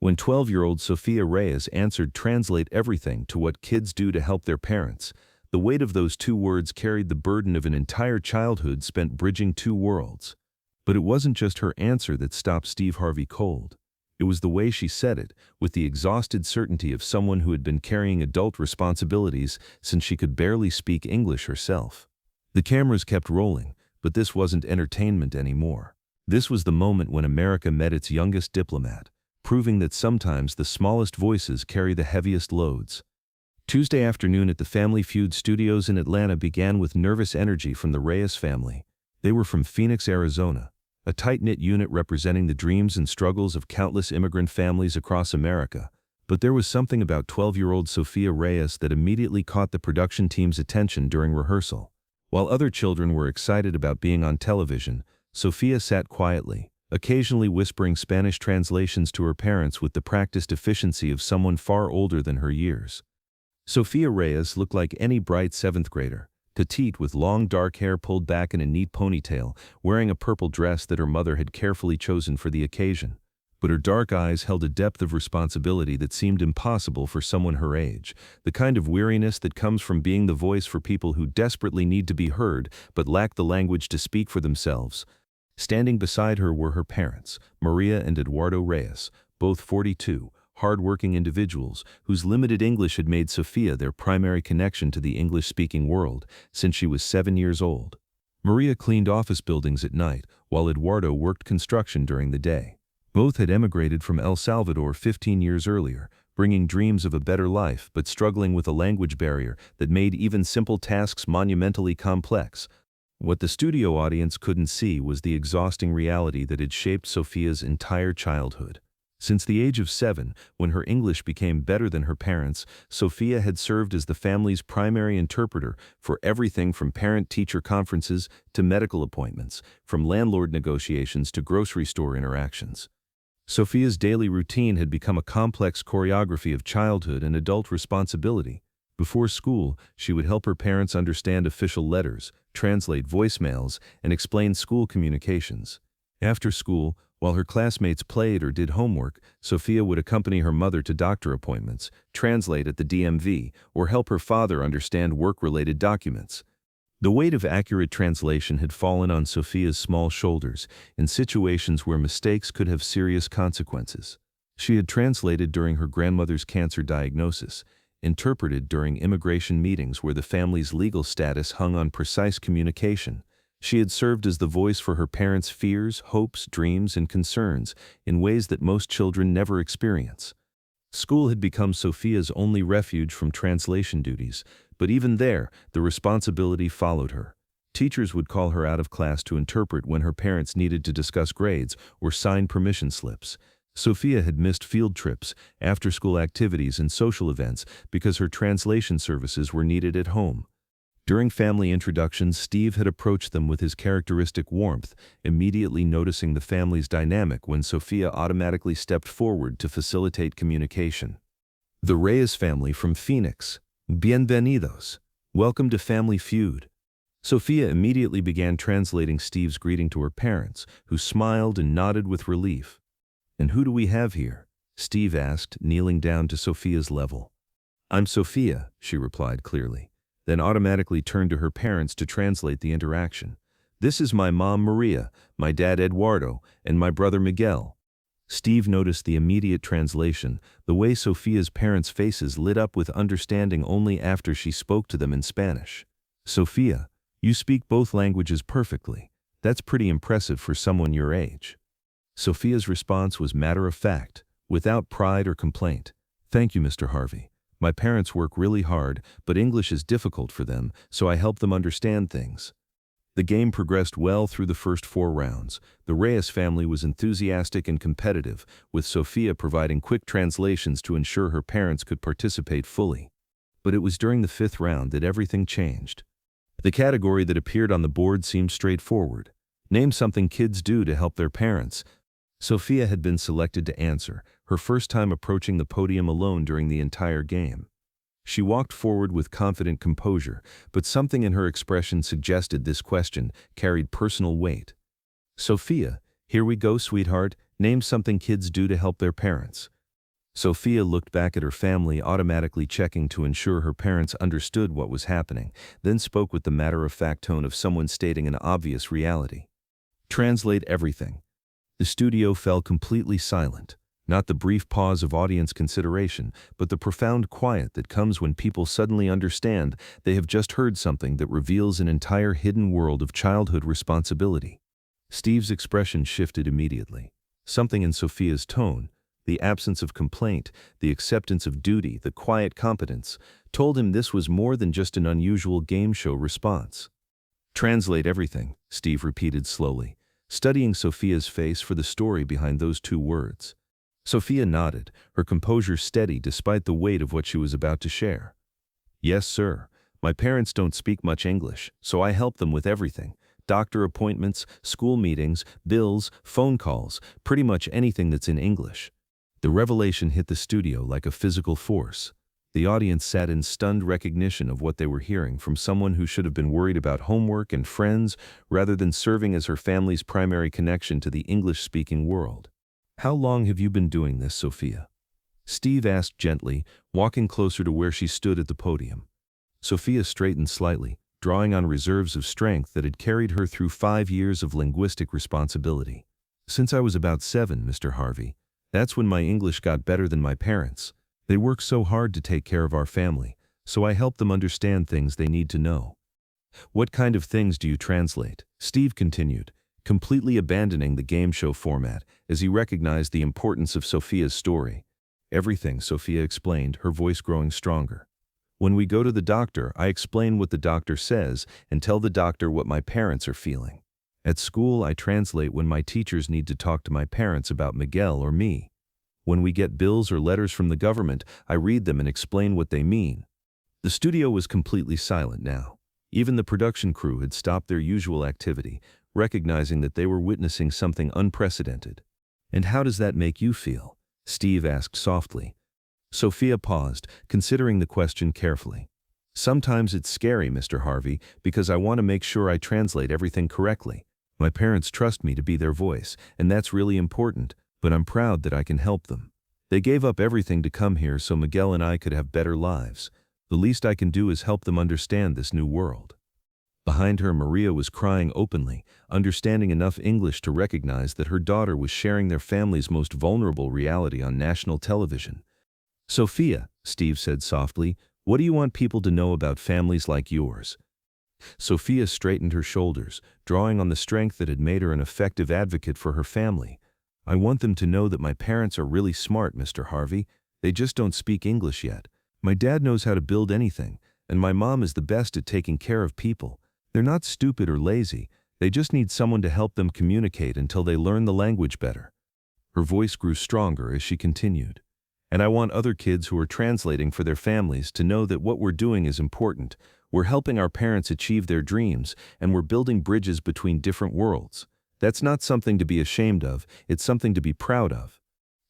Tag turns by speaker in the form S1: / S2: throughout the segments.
S1: When 12-year-old Sofia Reyes answered "translate everything" to "what kids do to help their parents," the weight of those two words carried the burden of an entire childhood spent bridging two worlds. But it wasn't just her answer that stopped Steve Harvey cold. It was the way she said it, with the exhausted certainty of someone who had been carrying adult responsibilities since she could barely speak English herself. The cameras kept rolling, but this wasn't entertainment anymore. This was the moment when America met its youngest diplomat, proving that sometimes the smallest voices carry the heaviest loads. Tuesday afternoon at the Family Feud studios in Atlanta began with nervous energy from the Reyes family. They were from Phoenix, Arizona, a tight-knit unit representing the dreams and struggles of countless immigrant families across America. But there was something about 12-year-old Sofia Reyes that immediately caught the production team's attention during rehearsal. While other children were excited about being on television, Sofia sat quietly, occasionally whispering Spanish translations to her parents with the practiced efficiency of someone far older than her years. Sofia Reyes looked like any bright seventh grader, petite with long dark hair pulled back in a neat ponytail, wearing a purple dress that her mother had carefully chosen for the occasion. But her dark eyes held a depth of responsibility that seemed impossible for someone her age, the kind of weariness that comes from being the voice for people who desperately need to be heard but lack the language to speak for themselves. Standing beside her were her parents, Maria and Eduardo Reyes, both 42, hard-working individuals whose limited English had made Sofia their primary connection to the English-speaking world since she was 7 years old. Maria cleaned office buildings at night, while Eduardo worked construction during the day. Both had emigrated from El Salvador 15 years earlier, bringing dreams of a better life but struggling with a language barrier that made even simple tasks monumentally complex. What the studio audience couldn't see was the exhausting reality that had shaped Sofia's entire childhood. Since the age of 7, when her English became better than her parents', Sofia had served as the family's primary interpreter for everything from parent-teacher conferences to medical appointments, from landlord negotiations to grocery store interactions. Sofia's daily routine had become a complex choreography of childhood and adult responsibility. Before school, she would help her parents understand official letters, translate voicemails, and explain school communications. After school, while her classmates played or did homework, Sofia would accompany her mother to doctor appointments, translate at the DMV, or help her father understand work-related documents. The weight of accurate translation had fallen on Sofia's small shoulders in situations where mistakes could have serious consequences. She had translated during her grandmother's cancer diagnosis, interpreted during immigration meetings where the family's legal status hung on precise communication. She had served as the voice for her parents' fears, hopes, dreams, and concerns in ways that most children never experience. School had become Sofia's only refuge from translation duties, but even there, the responsibility followed her. Teachers would call her out of class to interpret when her parents needed to discuss grades or sign permission slips. Sofia had missed field trips, after-school activities, and social events because her translation services were needed at home. During family introductions, Steve had approached them with his characteristic warmth, immediately noticing the family's dynamic when Sofia automatically stepped forward to facilitate communication. The Reyes family from Phoenix. Bienvenidos. Welcome to Family Feud. Sofia immediately began translating Steve's greeting to her parents, who smiled and nodded with relief. "And who do we have here?" Steve asked, kneeling down to Sofia's level. "I'm Sofia," she replied clearly, then automatically turned to her parents to translate the interaction. "This is my mom Maria, my dad Eduardo, and my brother Miguel." Steve noticed the immediate translation, the way Sofia's parents' faces lit up with understanding only after she spoke to them in Spanish. "Sofia, you speak both languages perfectly. That's pretty impressive for someone your age." Sofia's response was matter-of-fact, without pride or complaint. "Thank you, Mr. Harvey. My parents work really hard, but English is difficult for them, so I help them understand things." The game progressed well through the first 4 rounds. The Reyes family was enthusiastic and competitive, with Sofia providing quick translations to ensure her parents could participate fully. But it was during the 5th round that everything changed. The category that appeared on the board seemed straightforward. Name something kids do to help their parents. Sofia had been selected to answer, her first time approaching the podium alone during the entire game. She walked forward with confident composure, but something in her expression suggested this question carried personal weight. "Sofia, here we go, sweetheart. Name something kids do to help their parents." Sofia looked back at her family, automatically checking to ensure her parents understood what was happening, then spoke with the matter-of-fact tone of someone stating an obvious reality. Translate everything. The studio fell completely silent. Not the brief pause of audience consideration, but the profound quiet that comes when people suddenly understand they have just heard something that reveals an entire hidden world of childhood responsibility. Steve's expression shifted immediately. Something in Sofia's tone, the absence of complaint, the acceptance of duty, the quiet competence, told him this was more than just an unusual game show response. Translate everything, Steve repeated slowly, studying Sofia's face for the story behind those two words. Sofia nodded, her composure steady despite the weight of what she was about to share. Yes, sir. My parents don't speak much English, so I help them with everything. Doctor appointments, school meetings, bills, phone calls, pretty much anything that's in English. The revelation hit the studio like a physical force. The audience sat in stunned recognition of what they were hearing from someone who should have been worried about homework and friends rather than serving as her family's primary connection to the English-speaking world. How long have you been doing this, Sofia? Steve asked gently, walking closer to where she stood at the podium. Sofia straightened slightly, drawing on reserves of strength that had carried her through 5 years of linguistic responsibility. Since I was about 7, Mr. Harvey. That's when my English got better than my parents. They work so hard to take care of our family, so I help them understand things they need to know. What kind of things do you translate? Steve continued, completely abandoning the game show format as he recognized the importance of Sofia's story. Everything, Sofia explained, her voice growing stronger. When we go to the doctor, I explain what the doctor says and tell the doctor what my parents are feeling. At school, I translate when my teachers need to talk to my parents about Miguel or me. When we get bills or letters from the government, I read them and explain what they mean. The studio was completely silent now. Even the production crew had stopped their usual activity, recognizing that they were witnessing something unprecedented. And how does that make you feel? Steve asked softly. Sofia paused, considering the question carefully. Sometimes it's scary, Mr. Harvey, because I want to make sure I translate everything correctly. My parents trust me to be their voice, and that's really important, but I'm proud that I can help them. They gave up everything to come here so Miguel and I could have better lives. The least I can do is help them understand this new world. Behind her, Maria was crying openly, understanding enough English to recognize that her daughter was sharing their family's most vulnerable reality on national television. Sofia, Steve said softly, what do you want people to know about families like yours? Sofia straightened her shoulders, drawing on the strength that had made her an effective advocate for her family. I want them to know that my parents are really smart, Mr. Harvey. They just don't speak English yet. My dad knows how to build anything, and my mom is the best at taking care of people. They're not stupid or lazy. They just need someone to help them communicate until they learn the language better. Her voice grew stronger as she continued. And I want other kids who are translating for their families to know that what we're doing is important. We're helping our parents achieve their dreams, and we're building bridges between different worlds. That's not something to be ashamed of, it's something to be proud of.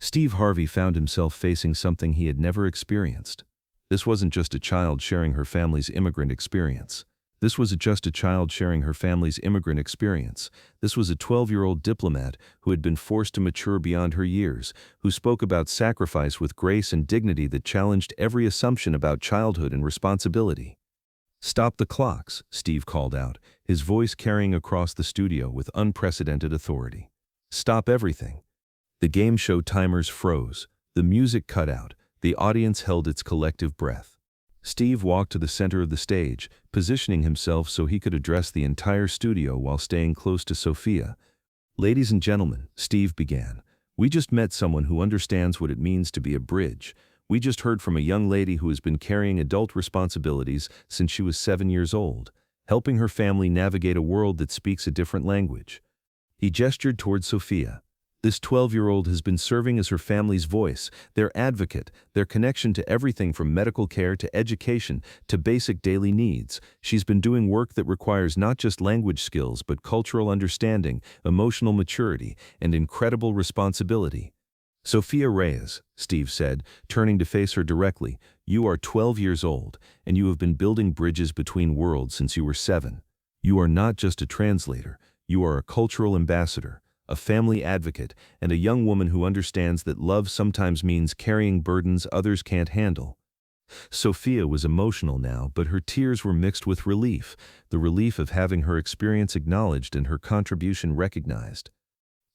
S1: Steve Harvey found himself facing something he had never experienced. This wasn't just a child sharing her family's immigrant experience. This was just a child sharing her family's immigrant experience. This was a 12-year-old diplomat who had been forced to mature beyond her years, who spoke about sacrifice with grace and dignity that challenged every assumption about childhood and responsibility. Stop the clocks, Steve called out, his voice carrying across the studio with unprecedented authority. Stop everything. The game show timers froze, the music cut out, the audience held its collective breath. Steve walked to the center of the stage, positioning himself so he could address the entire studio while staying close to Sofia. Ladies and gentlemen, Steve began, we just met someone who understands what it means to be a bridge. We just heard from a young lady who has been carrying adult responsibilities since she was 7 years old, helping her family navigate a world that speaks a different language. He gestured toward Sofia. This 12-year-old has been serving as her family's voice, their advocate, their connection to everything from medical care to education to basic daily needs. She's been doing work that requires not just language skills but cultural understanding, emotional maturity, and incredible responsibility. Sofia Reyes, Steve said, turning to face her directly, you are 12 years old, and you have been building bridges between worlds since you were 7. You are not just a translator, you are a cultural ambassador, a family advocate, and a young woman who understands that love sometimes means carrying burdens others can't handle. Sofia was emotional now, but her tears were mixed with relief, the relief of having her experience acknowledged and her contribution recognized.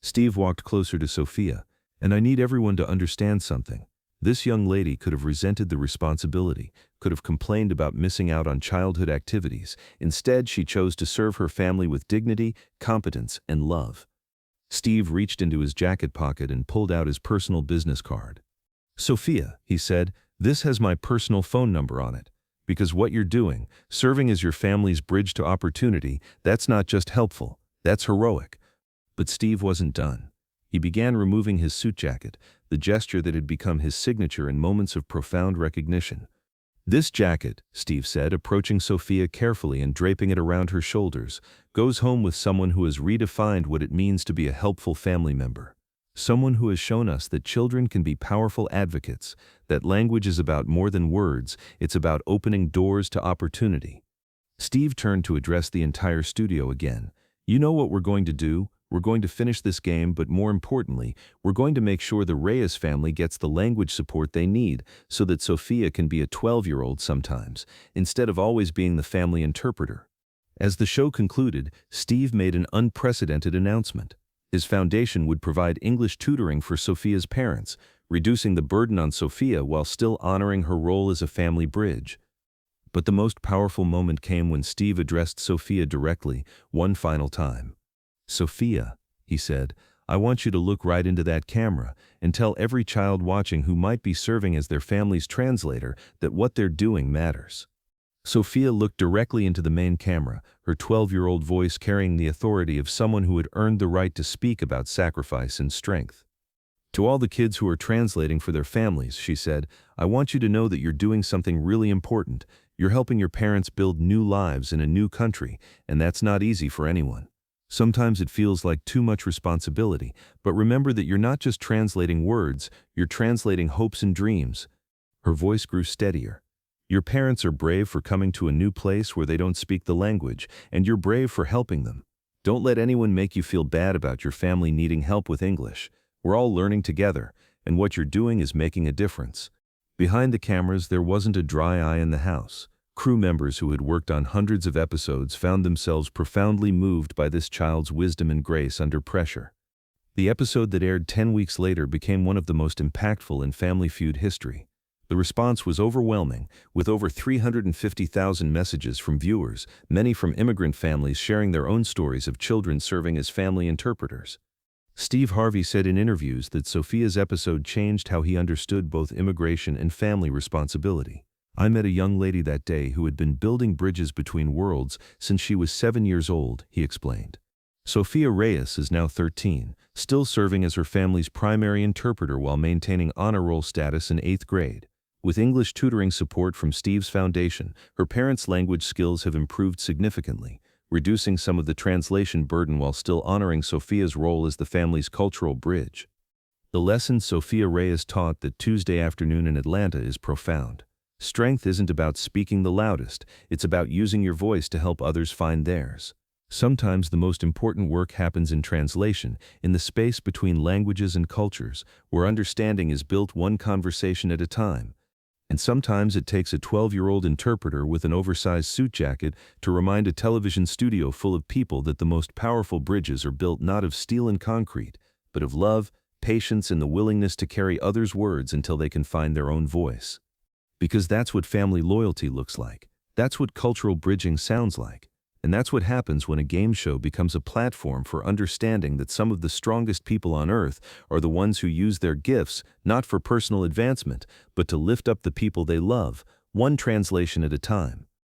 S1: Steve walked closer to Sofia. "And I need everyone to understand something. This young lady could have resented the responsibility, could have complained about missing out on childhood activities. Instead, she chose to serve her family with dignity, competence, and love." Steve reached into his jacket pocket and pulled out his personal business card. "Sofia," he said, "this has my personal phone number on it. Because what you're doing, serving as your family's bridge to opportunity, that's not just helpful, that's heroic." But Steve wasn't done. He began removing his suit jacket, the gesture that had become his signature in moments of profound recognition. "This jacket," Steve said, approaching Sofia carefully and draping it around her shoulders, "goes home with someone who has redefined what it means to be a helpful family member. Someone who has shown us that children can be powerful advocates, that language is about more than words, it's about opening doors to opportunity." Steve turned to address the entire studio again. "You know what we're going to do? We're going to finish this game, but more importantly, we're going to make sure the Reyes family gets the language support they need so that Sofia can be a 12-year-old sometimes, instead of always being the family interpreter." As the show concluded, Steve made an unprecedented announcement. His foundation would provide English tutoring for Sofia's parents, reducing the burden on Sofia while still honoring her role as a family bridge. But the most powerful moment came when Steve addressed Sofia directly, one final time. "Sofia," he said, "I want you to look right into that camera and tell every child watching who might be serving as their family's translator that what they're doing matters." Sofia looked directly into the main camera, her 12-year-old voice carrying the authority of someone who had earned the right to speak about sacrifice and strength. "To all the kids who are translating for their families," she said, "I want you to know that you're doing something really important. You're helping your parents build new lives in a new country, and that's not easy for anyone. Sometimes it feels like too much responsibility, but remember that you're not just translating words, you're translating hopes and dreams." Her voice grew steadier. "Your parents are brave for coming to a new place where they don't speak the language, and you're brave for helping them. Don't let anyone make you feel bad about your family needing help with English. We're all learning together, and what you're doing is making a difference." Behind the cameras, there wasn't a dry eye in the house. Crew members who had worked on hundreds of episodes found themselves profoundly moved by this child's wisdom and grace under pressure. The episode that aired 10 weeks later became one of the most impactful in Family Feud history. The response was overwhelming, with over 350,000 messages from viewers, many from immigrant families sharing their own stories of children serving as family interpreters. Steve Harvey said in interviews that Sofia's episode changed how he understood both immigration and family responsibility. "I met a young lady that day who had been building bridges between worlds since she was 7 years old," he explained. Sofia Reyes is now 13, still serving as her family's primary interpreter while maintaining honor roll status in 8th grade. With English tutoring support from Steve's foundation, her parents' language skills have improved significantly, reducing some of the translation burden while still honoring Sofia's role as the family's cultural bridge. The lesson Sofia Reyes taught that Tuesday afternoon in Atlanta is profound. Strength isn't about speaking the loudest, it's about using your voice to help others find theirs. Sometimes the most important work happens in translation, in the space between languages and cultures, where understanding is built one conversation at a time. And sometimes it takes a 12-year-old interpreter with an oversized suit jacket to remind a television studio full of people that the most powerful bridges are built not of steel and concrete, but of love, patience, and the willingness to carry others' words until they can find their own voice. Because that's what family loyalty looks like. That's what cultural bridging sounds like. And that's what happens when a game show becomes a platform for understanding that some of the strongest people on earth are the ones who use their gifts, not for personal advancement, but to lift up the people they love, one translation at a time.